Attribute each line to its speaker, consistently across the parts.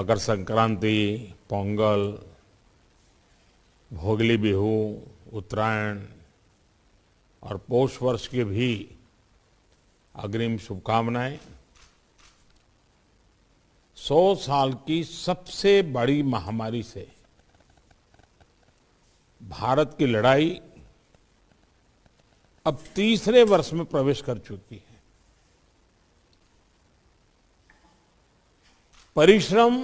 Speaker 1: मकर संक्रांति, पोंगल, भोगली बिहू, उत्तरायण और पौष वर्ष की भी अग्रिम शुभकामनाएं। 100 साल की सबसे बड़ी महामारी से भारत की लड़ाई अब तीसरे वर्ष में प्रवेश कर चुकी है। परिश्रम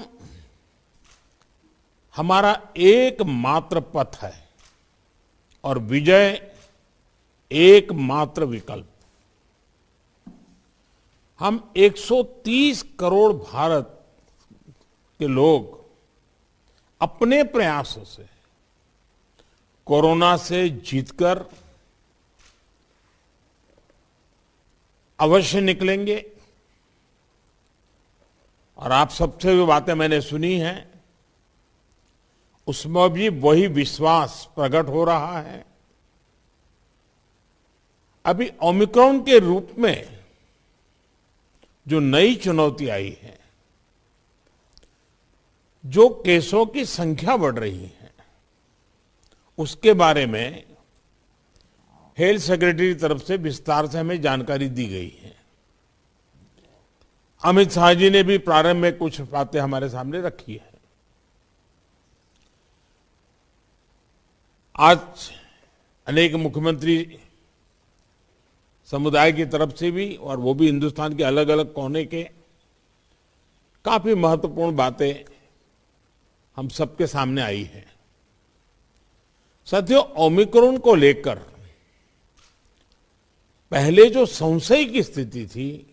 Speaker 1: हमारा एकमात्र पथ है और विजय एकमात्र विकल्प। हम 130 करोड़ भारत के लोग अपने प्रयासों से कोरोना से जीतकर अवश्य निकलेंगे। और आप सबसे जो बातें मैंने सुनी हैं उसमें भी वही विश्वास प्रकट हो रहा है। अभी ओमिक्रॉन के रूप में जो नई चुनौती आई है, जो केसों की संख्या बढ़ रही है, उसके बारे में हेल्थ सेक्रेटरी की तरफ से विस्तार से हमें जानकारी दी गई है। अमित शाह जी ने भी प्रारंभ में कुछ बातें हमारे सामने रखी है। आज अनेक मुख्यमंत्री समुदाय की तरफ से भी, और वो भी हिंदुस्तान के अलग अलग कोने के, काफी महत्वपूर्ण बातें हम सबके सामने आई है। साथियों, ओमिक्रॉन को लेकर पहले जो संशय की स्थिति थी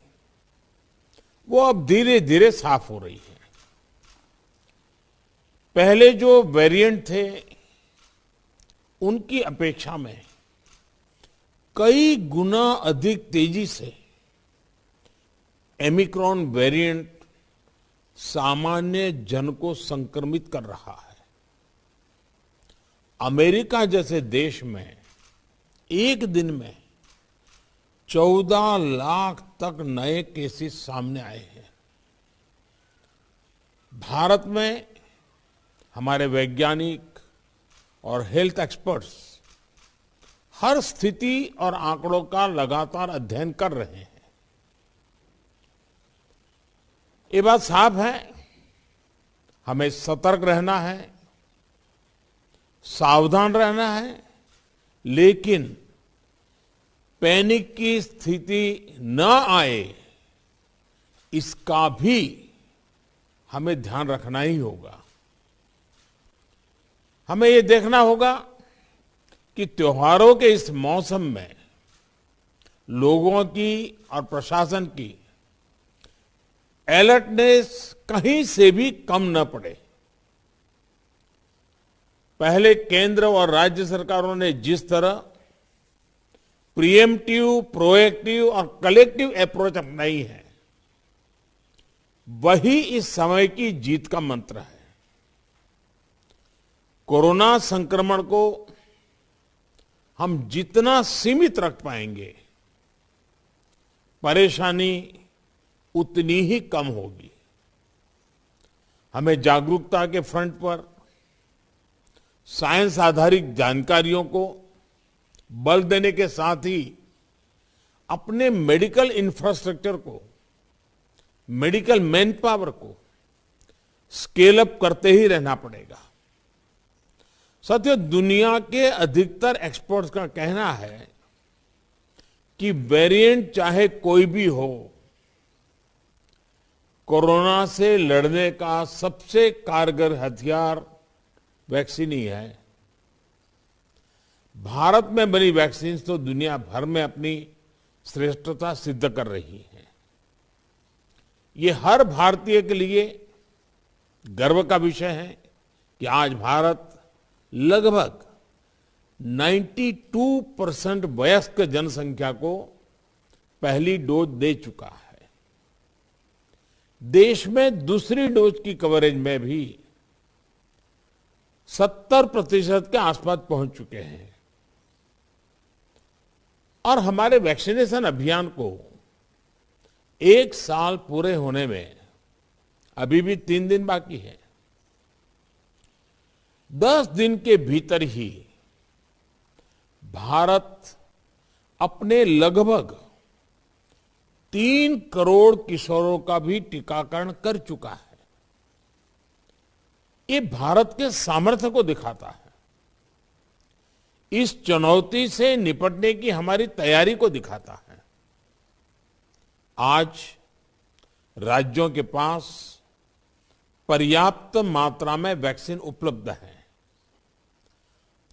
Speaker 1: वो अब धीरे धीरे साफ हो रही है। पहले जो वेरिएंट थे उनकी अपेक्षा में कई गुना अधिक तेजी से ओमिक्रॉन वेरिएंट सामान्य जन को संक्रमित कर रहा है। अमेरिका जैसे देश में एक दिन में 14 लाख तक नए केसेस सामने आए हैं। भारत में हमारे वैज्ञानिक और हेल्थ एक्सपर्ट्स हर स्थिति और आंकड़ों का लगातार अध्ययन कर रहे हैं। ये बात साफ है, हमें सतर्क रहना है, सावधान रहना है, लेकिन पैनिक की स्थिति न आए इसका भी हमें ध्यान रखना ही होगा। हमें ये देखना होगा कि त्योहारों के इस मौसम में लोगों की और प्रशासन की अलर्टनेस कहीं से भी कम न पड़े। पहले केंद्र और राज्य सरकारों ने जिस तरह प्रिएम्प्टिव, प्रोएक्टिव और कलेक्टिव अप्रोच अपनाई है, वही इस समय की जीत का मंत्र है। कोरोना संक्रमण को हम जितना सीमित रख पाएंगे, परेशानी उतनी ही कम होगी। हमें जागरूकता के फ्रंट पर साइंस आधारित जानकारियों को बल देने के साथ ही अपने मेडिकल इंफ्रास्ट्रक्चर को, मेडिकल मैन पावर को स्केल अप करते ही रहना पड़ेगा। साथियों, दुनिया के अधिकतर एक्सपर्ट्स का कहना है कि वेरिएंट चाहे कोई भी हो, कोरोना से लड़ने का सबसे कारगर हथियार वैक्सीन ही है। भारत में बनी वैक्सीन तो दुनिया भर में अपनी श्रेष्ठता सिद्ध कर रही है। ये हर भारतीय के लिए गर्व का विषय है कि आज भारत लगभग 92% वयस्क जनसंख्या को पहली डोज दे चुका है। देश में दूसरी डोज की कवरेज में भी 70% के आसपास पहुंच चुके हैं। और हमारे वैक्सीनेशन अभियान को 1 साल पूरे होने में अभी भी 3 दिन बाकी है। 10 दिन के भीतर ही भारत अपने लगभग 3 करोड़ किशोरों का भी टीकाकरण कर चुका है। ये भारत के सामर्थ्य को दिखाता है, इस चुनौती से निपटने की हमारी तैयारी को दिखाता है। आज राज्यों के पास पर्याप्त मात्रा में वैक्सीन उपलब्ध है।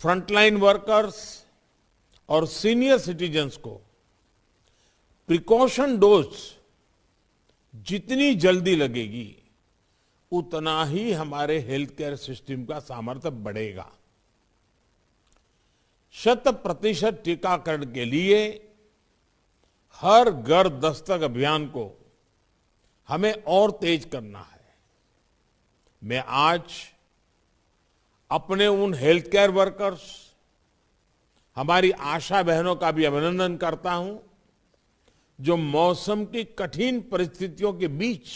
Speaker 1: फ्रंटलाइन वर्कर्स और सीनियर सिटीजन्स को प्रिकॉशन डोज जितनी जल्दी लगेगी उतना ही हमारे हेल्थ केयर सिस्टम का सामर्थ्य बढ़ेगा। 100% टीकाकरण के लिए हर घर दस्तक अभियान को हमें और तेज करना है। मैं आज अपने उन हेल्थ केयर वर्कर्स, हमारी आशा बहनों का भी अभिनंदन करता हूं जो मौसम की कठिन परिस्थितियों के बीच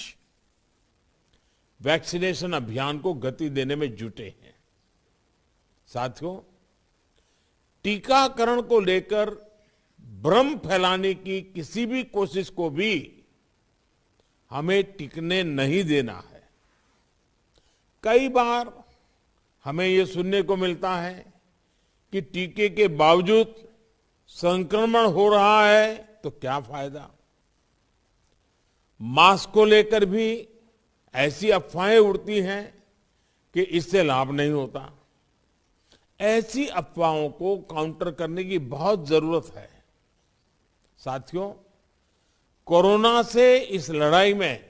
Speaker 1: वैक्सीनेशन अभियान को गति देने में जुटे हैं। साथियों, टीकाकरण को लेकर भ्रम फैलाने की किसी भी कोशिश को भी हमें टिकने नहीं देना है। कई बार हमें ये सुनने को मिलता है कि टीके के बावजूद संक्रमण हो रहा है तो क्या फायदा। मास्क को लेकर भी ऐसी अफवाहें उड़ती हैं कि इससे लाभ नहीं होता। ऐसी अफवाहों को काउंटर करने की बहुत जरूरत है। साथियों, कोरोना से इस लड़ाई में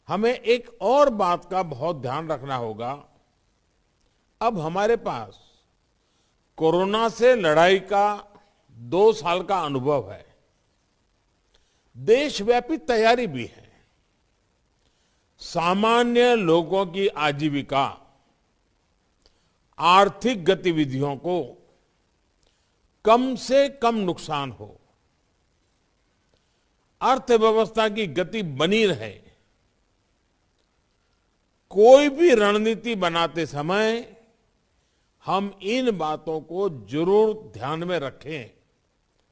Speaker 1: हमें एक और बात का बहुत ध्यान रखना होगा। अब हमारे पास कोरोना से लड़ाई का 2 साल का अनुभव है। देशव्यापी तैयारी भी है। सामान्य लोगों की आजीविका, आर्थिक गतिविधियों को कम से कम नुकसान हो, अर्थव्यवस्था की गति बनी रहे, कोई भी रणनीति बनाते समय हम इन बातों को जरूर ध्यान में रखें।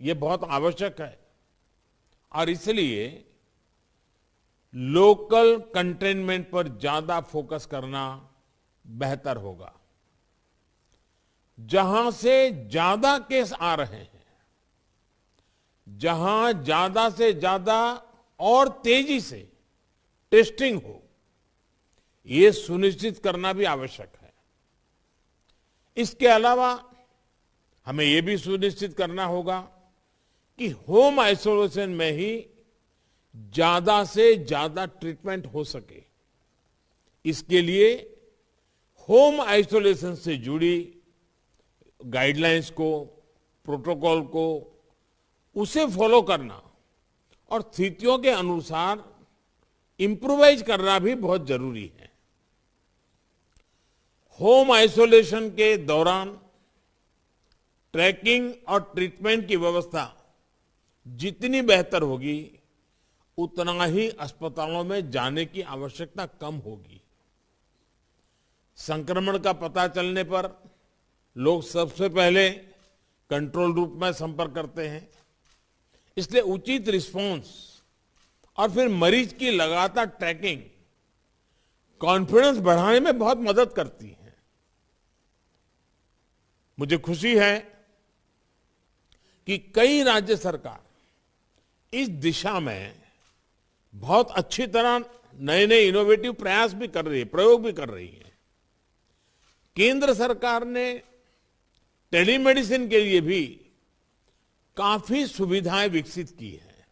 Speaker 1: ये बहुत आवश्यक है और इसलिए लोकल कंटेनमेंट पर ज्यादा फोकस करना बेहतर होगा। जहां से ज्यादा केस आ रहे हैं, जहां ज्यादा से ज्यादा और तेजी से टेस्टिंग हो, ये सुनिश्चित करना भी आवश्यक है। इसके अलावा हमें यह भी सुनिश्चित करना होगा कि होम आइसोलेशन में ही ज्यादा से ज्यादा ट्रीटमेंट हो सके। इसके लिए होम आइसोलेशन से जुड़ी गाइडलाइंस को, प्रोटोकॉल को, उसे फॉलो करना और स्थितियों के अनुसार इंप्रूवाइज करना भी बहुत जरूरी है। होम आइसोलेशन के दौरान ट्रैकिंग और ट्रीटमेंट की व्यवस्था जितनी बेहतर होगी उतना ही अस्पतालों में जाने की आवश्यकता कम होगी। संक्रमण का पता चलने पर लोग सबसे पहले कंट्रोल रूम में संपर्क करते हैं। इसलिए उचित रिस्पांस और फिर मरीज की लगातार ट्रैकिंग कॉन्फिडेंस बढ़ाने में बहुत मदद करती है। मुझे खुशी है कि कई राज्य सरकार इस दिशा में बहुत अच्छी तरह नए नए इनोवेटिव प्रयास भी कर रही है, प्रयोग भी कर रही है। केंद्र सरकार ने टेलीमेडिसिन के लिए भी काफी सुविधाएं विकसित की है।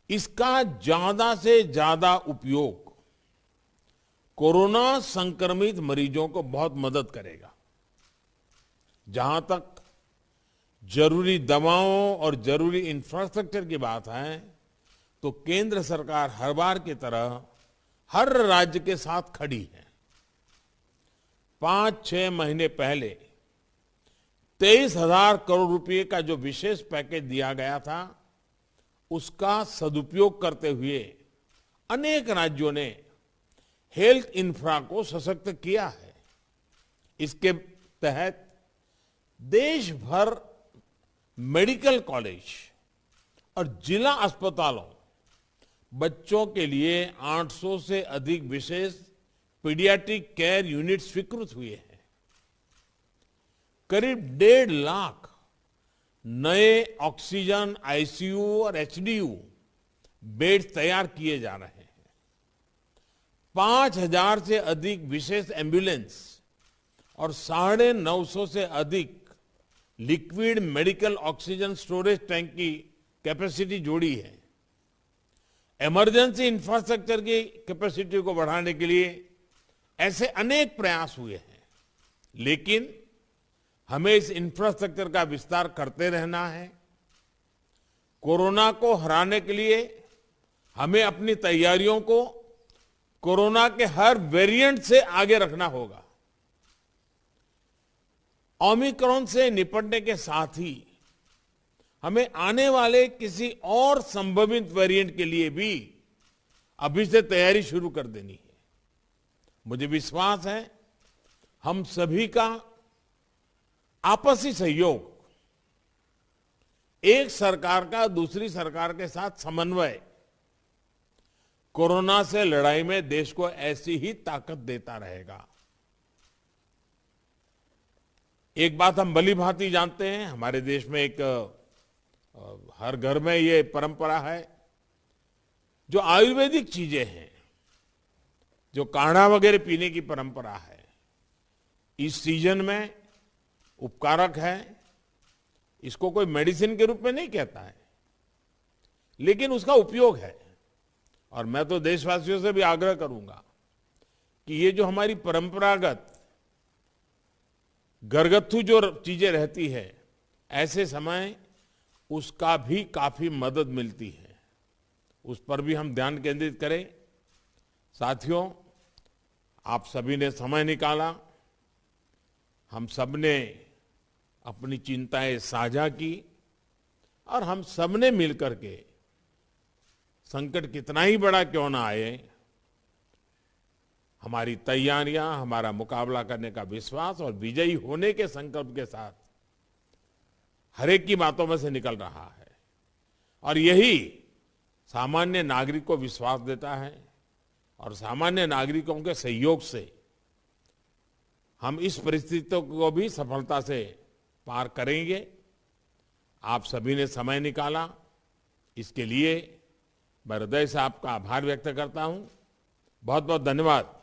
Speaker 1: इसका ज्यादा से ज्यादा उपयोग कोरोना संक्रमित मरीजों को बहुत मदद करेगा। जहां तक जरूरी दवाओं और जरूरी इंफ्रास्ट्रक्चर की बात है, तो केंद्र सरकार हर बार की तरह हर राज्य के साथ खड़ी है। 5-6 महीने पहले 23,000 करोड़ रुपए का जो विशेष पैकेज दिया गया था, उसका सदुपयोग करते हुए अनेक राज्यों ने हेल्थ इंफ्रा को सशक्त किया है। इसके तहत देश भर मेडिकल कॉलेज और जिला अस्पतालों बच्चों के लिए 800 से अधिक विशेष पीडियाट्रिक केयर यूनिट स्वीकृत हुए हैं। करीब 1.5 लाख नए ऑक्सीजन, आईसीयू और एचडीयू बेड तैयार किए जा रहे हैं। 5,000 से अधिक विशेष एम्बुलेंस और 950 से अधिक liquid medical oxygen storage tank की कैपेसिटी जोड़ी है। इमरजेंसी इंफ्रास्ट्रक्चर की कैपेसिटी को बढ़ाने के लिए ऐसे अनेक प्रयास हुए हैं, लेकिन हमें इस इंफ्रास्ट्रक्चर का विस्तार करते रहना है। कोरोना को हराने के लिए हमें अपनी तैयारियों को कोरोना के हर वेरिएंट से आगे रखना होगा। ओमिक्रॉन से निपटने के साथ ही हमें आने वाले किसी और संभावित वेरिएंट के लिए भी अभी से तैयारी शुरू कर देनी है। मुझे विश्वास है हम सभी का आपसी सहयोग, एक सरकार का दूसरी सरकार के साथ समन्वय कोरोना से लड़ाई में देश को ऐसी ही ताकत देता रहेगा। एक बात हम भली भांति जानते हैं, हमारे देश में एक हर घर में ये परंपरा है, जो आयुर्वेदिक चीजें हैं, जो काढ़ा वगैरह पीने की परंपरा है, इस सीजन में उपकारक है। इसको कोई मेडिसिन के रूप में नहीं कहता है, लेकिन उसका उपयोग है। और मैं तो देशवासियों से भी आग्रह करूंगा कि ये जो हमारी परंपरागत घरगथ्थू जो चीजें रहती है, ऐसे समय उसका भी काफी मदद मिलती है, उस पर भी हम ध्यान केंद्रित करें। साथियों, आप सभी ने समय निकाला, हम सब ने अपनी चिंताएं साझा की और हम सब ने मिलकर के संकट कितना ही बड़ा क्यों ना आए, हमारी तैयारियां, हमारा मुकाबला करने का विश्वास और विजयी होने के संकल्प के साथ हर एक की बातों में से निकल रहा है। और यही सामान्य नागरिक को विश्वास देता है और सामान्य नागरिकों के सहयोग से हम इस परिस्थितियों को भी सफलता से पार करेंगे। आप सभी ने समय निकाला, इसके लिए मैं हृदय से आपका आभार व्यक्त करता हूं। बहुत बहुत धन्यवाद।